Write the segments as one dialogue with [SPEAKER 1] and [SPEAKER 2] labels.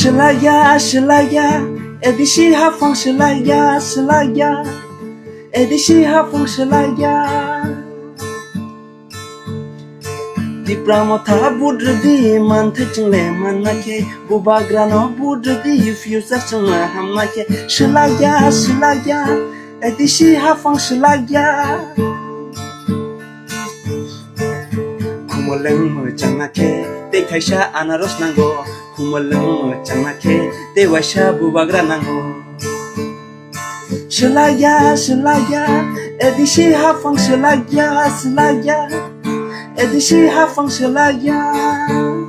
[SPEAKER 1] Shalaya, Shalaya, Edishi Hafong Shalaya, Shalaya, Edishi Hafong Shalaya. Di pramotha budrdi man thachingle manake bubagrano budrdi fusa changa hamake Shalaya, Shalaya, Edishi Hafong Shalaya. Kumoleng changake te khaisha anaros nango Kumaleng changake te washa bubagra nango Shalaya, Shalaya, Edishi Hafong Shalaya, Shalaya, Edishi Hafong Shalaya.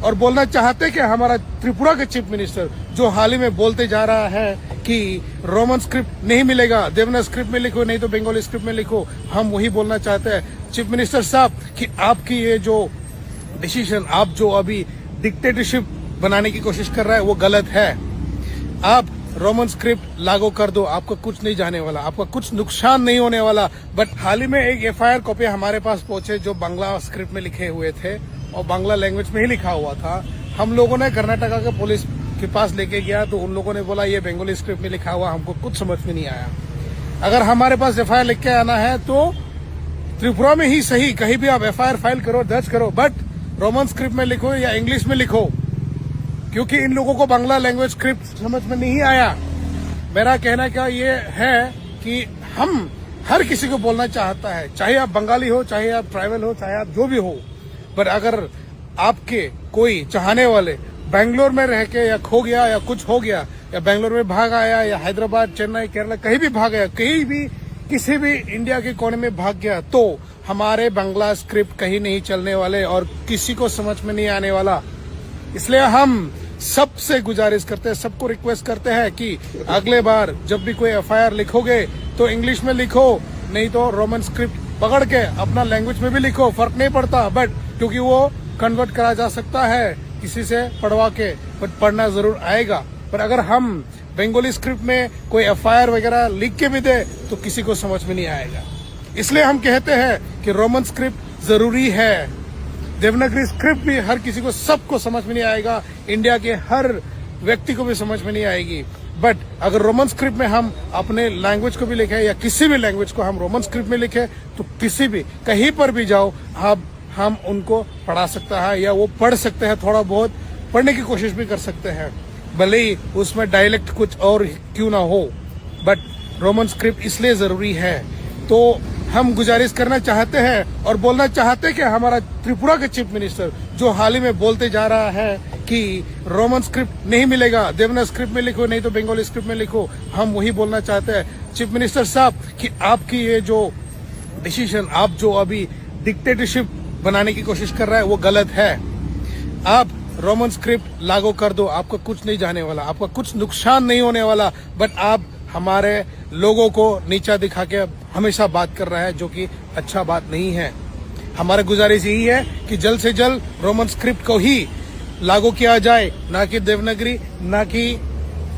[SPEAKER 2] और बोलना चाहते कि हमारा त्रिपुरा के chief minister जो हाल ही में बोलते जा रहा है कि रोमन स्क्रिप्ट नहीं मिलेगा, देवनागरी स्क्रिप्ट में लिखो नहीं तो बंगाली स्क्रिप्ट में लिखो, हम वही बोलना चाहते हैं चीफ मिनिस्टर साहब कि आपकी ये जो डिसीजन, आप जो अभी डिक्टेटरशिप बनाने की कोशिश कर रहा है वो गलत है। आप रोमन स्क्रिप्ट लागू कर दो, आपको कुछ नहीं जाने वाला, आपका कुछ नुकसान नहीं होने वाला। बट हाल ही में एक FIR कॉपी हमारे पास पहुंचे जो बांग्ला स्क्रिप्ट में लिखे हुए थे और बांग्ला लैंग्वेज में ही लिखा हुआ था। हम लोगों ने कर्नाटका के पुलिस के पास लेके गया तो उन लोगों ने बोला ये बंगाली स्क्रिप्ट में लिखा हुआ, हमको कुछ समझ में नहीं आया। अगर हमारे पास FIR लिख के आना है तो त्रिपुरा में ही सही, कहीं भी आप FIR फाइल करो, दर्ज करो, बट रोमन स्क्रिप्ट में लिखो या इंग्लिश में लिखो, क्योंकि इन लोगों को बांग्ला लैंग्वेज स्क्रिप्ट समझ में नहीं आया। मेरा कहना क्या ये है कि हम हर किसी को बोलना चाहता है, चाहे आप बंगाली हो, चाहे आप ट्राइबल हो, चाहे आप जो भी हो, पर अगर आपके कोई चाहने वाले बेंगलोर में रह के या खो गया या कुछ हो गया या बेंगलोर में भाग आया या हैदराबाद, चेन्नई, केरला कहीं भी भाग गया, कहीं भी किसी भी इंडिया के कोने में भाग गया, तो हमारे बांग्ला स्क्रिप्ट कहीं नहीं चलने वाले और किसी को समझ में नहीं आने वाला। इसलिए हम सबसे गुजारिश करते हैं, सबको रिक्वेस्ट करते हैं कि अगले बार जब भी कोई FIR लिखोगे तो इंग्लिश में लिखो, नहीं तो रोमन स्क्रिप्ट पकड़ के अपना लैंग्वेज में भी लिखो, फर्क नहीं पड़ता, बट क्योंकि वो कन्वर्ट करा जा सकता है किसी से पढ़वा के, बट पढ़ना जरूर आएगा। पर अगर हम बंगाली स्क्रिप्ट में कोई FIR वगैरह लिख के भी दे तो किसी को समझ में नहीं आएगा। इसलिए हम कहते हैं कि रोमन स्क्रिप्ट जरूरी है। देवनागरी स्क्रिप्ट भी हर किसी को, सबको समझ में नहीं आएगा, इंडिया के हर व्यक्ति को भी समझ में नहीं आएगी। बट अगर रोमन स्क्रिप्ट में हम अपने लैंग्वेज को भी लिखे या किसी भी लैंग्वेज को हम रोमन स्क्रिप्ट में लिखे तो किसी भी कहीं पर भी जाओ हम उनको पढ़ा सकता है या वो पढ़ सकते हैं, थोड़ा बहुत पढ़ने की कोशिश भी कर सकते हैं, भले ही उसमें डायलेक्ट कुछ और क्यों ना हो, बट रोमन स्क्रिप्ट इसलिए जरूरी है। तो हम गुजारिश करना चाहते हैं और बोलना चाहते हैं कि हमारा त्रिपुरा के चीफ मिनिस्टर जो हाल ही में बोलते जा रहा है कि रोमन स्क्रिप्ट नहीं मिलेगा, देवनागरी स्क्रिप्ट में लिखो नहीं तो बंगाली स्क्रिप्ट में लिखो, हम वही बोलना चाहते हैं चीफ मिनिस्टर साहब कि आपकी ये जो डिसीजन, आप जो अभी डिक्टेटरशिप बनाने की कोशिश कर रहा है वो गलत है। आप रोमन स्क्रिप्ट लागू कर दो, आपको कुछ नहीं जाने वाला, आपका कुछ नुकसान नहीं होने वाला। बट आप हमारे लोगों को नीचा दिखा के हमेशा बात कर रहा है, जो कि अच्छा बात नहीं है। हमारा गुजारिश यही है कि जल्द से जल्द रोमन स्क्रिप्ट को ही लागू किया जाए, ना कि देवनागरी, ना कि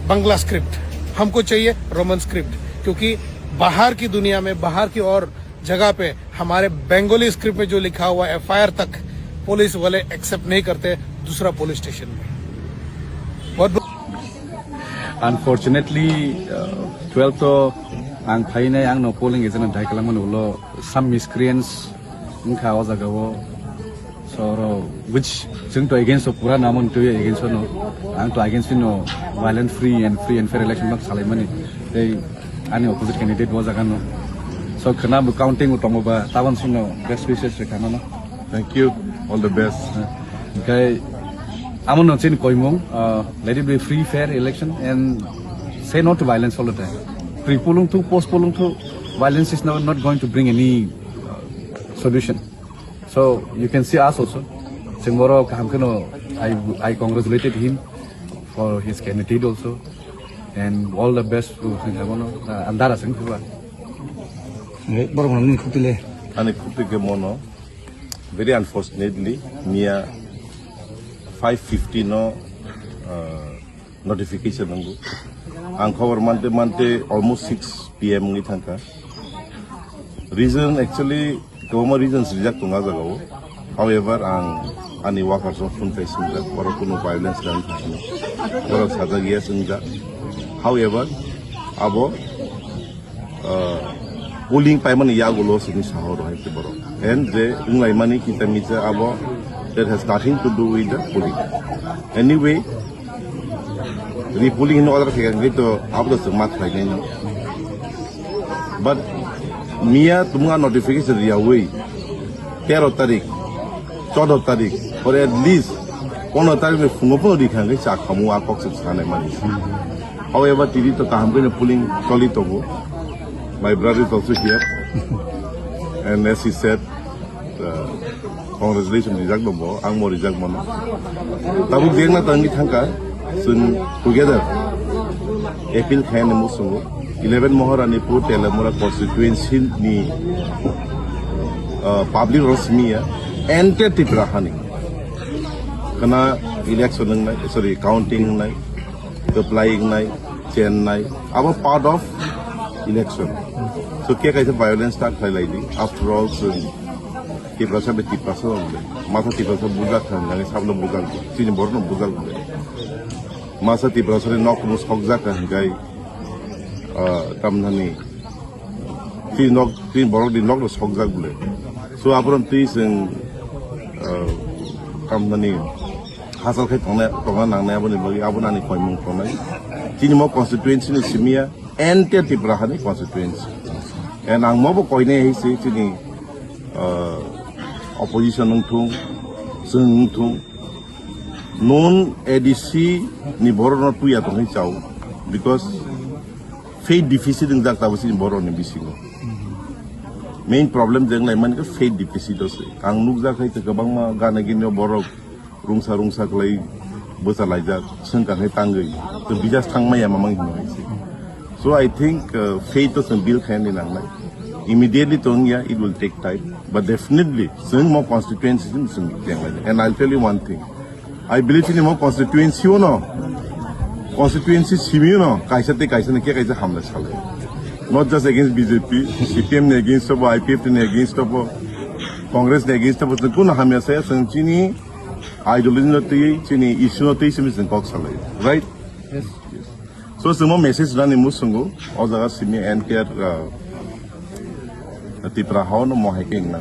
[SPEAKER 2] बांग्ला स्क्रिप्ट। हमको चाहिए रोमन स्क्रिप्ट, क्योंकि बाहर की दुनिया में, बाहर की और जगह पे हमारे बंगाली स्क्रिप्ट में जो लिखा हुआ एफआईआर तक पुलिस वाले एक्सेप्ट नहीं करते दूसरा पुलिस स्टेशन में। बहुत
[SPEAKER 3] Unfortunately, 12 to ang painay ang no polling is an dahil kalaman ulo some miscreants ngka o zagawo so which jeng to against pura namun to against no ang to against no violent free and fair election mak salai mani they ani opposite candidate was agano so kana bu counting utomo ba tawan sino best wishes re kana no.
[SPEAKER 4] Thank you. All the best.
[SPEAKER 3] Okay. Amon no chin koimong let it be free fair election and say no to violence all the time. Pre-polling to post-polling to violence is not going to bring any solution. So you can see us also. Tomorrow I congratulated him for his candidate also and all the best to Andara Singh.
[SPEAKER 4] And mono very unfortunately near 5:50 no notification nangu ang cover monte almost 6 PM ngi thangka reason actually government reasons reject tunga jagao however ang ani workers of phone facing that or kuno violence dan thakna or sada yes inga however abo polling payment yagulo sini sahor hai ke boro and the inglai mani kita misa abo that has nothing to do with the polling. Anyway, the polling in order to get to after the match like that. But Mia tunga notification dia way 13 tarik, 14 tarik, or at least 1 tarik में fungopo di kan sa kamu akok sa sana manis. However, tidi to kaham ko polling solid to go. My brother is also here, and as he said. Congratulations result mo ang mo result mo na tabu deng na tangi thangka sun together appeal khain mo sungo 11 Maharanipur Telamura constituency ni public rasmiya ente tiprahani kana election nai sorry counting nai applying nai chain nai our part of election so kya kaise violence start khai lai after all tiprasa be tiprasa masa tiprasa buzak kan nang sablo buzak sini borno buzak masa tiprasa ne nok mus khokjak kan gai tamnani tin borok din nok khokjak bule so apron ti sing tamnani hasal khai tonga nang na bani bagi abunani koimung tonai sini mo constituency ni simia ente tiprasa ni constituency and ang mo bo koine hi sini opposition nungtung sung nungtung non ADC ni boro no tu ya to ni chau because faith deficit in that tawasi ni boro ni bisingo main problem jeng lai man ka faith deficit ose ang nukja khai te gabang ma gana ginyo boro rungsa klai bosa laija sung ka hai tangai to bijas thangma ya mamang ni so I think faith to some bill khain ni nang lai immediately tongia it will take time but definitely some more constituencies in some and I'll tell you one thing I believe in more constituency no constituency simi no kaisa ne kya kaisa hamla chale not just against BJP CPM ne against of IPF ne against of Congress ne against of kun hamya sa sanchini ideology no ti chini issue no ti simi sen kok chale right yes so some message rani musungo o jaga simi and care tipra how no mo hiking na